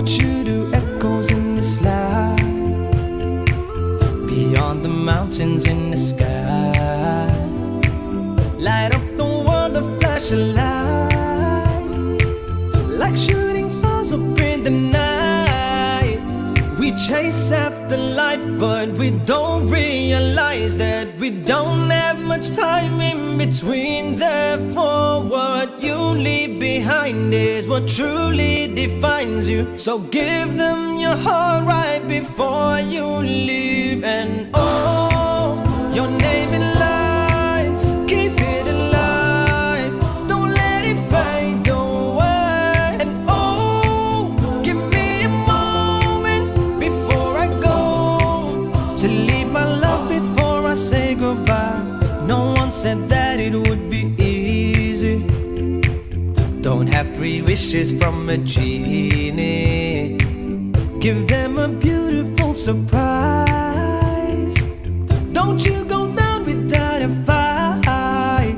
What you do echoes in this light, beyond the mountains in the sky. Light up the world, a flash of light, like shooting stars up in the night. We chase after life, but we don't realize that we don't have much time in between. Therefore, what you leave behind is what truly defines you. So give them your heart right before you leave. And oh, your name in lights, keep it alive, don't let it fade away. And oh, give me a moment before I go, to leave my love before I say goodbye. No one said that it would be easy. Don't have 3 wishes from a genie. Give them a beautiful surprise. Don't you go down without a fight.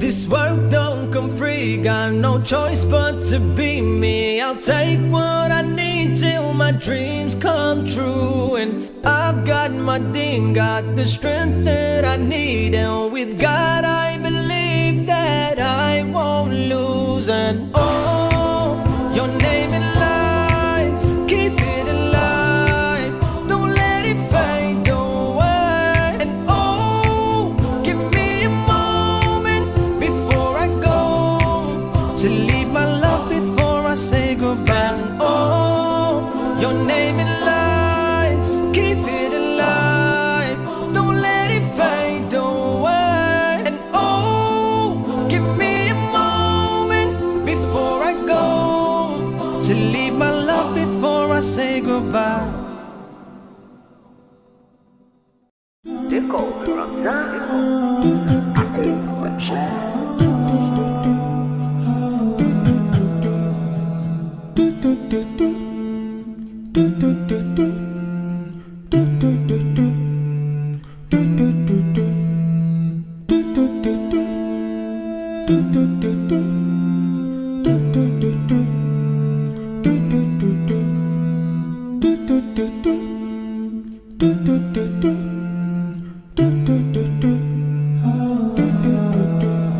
This world don't come free, got no choice but to be me. I'll take what I need till my dreams come true. And I've got my dean, got the strength that I need. And with God I believe that I won't lose. And oh, your name in lights, keep it alive, don't let it fade away. And oh, give me a moment before I go, to leave my love before I say goodbye. And oh, your name in lights, keep it alive, don't let it fade away. And oh, give me a moment before I go, to leave my love before I say goodbye. They call me Ramzan. I take one shot.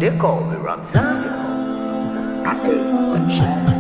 They call me Ramzan. I take one shot.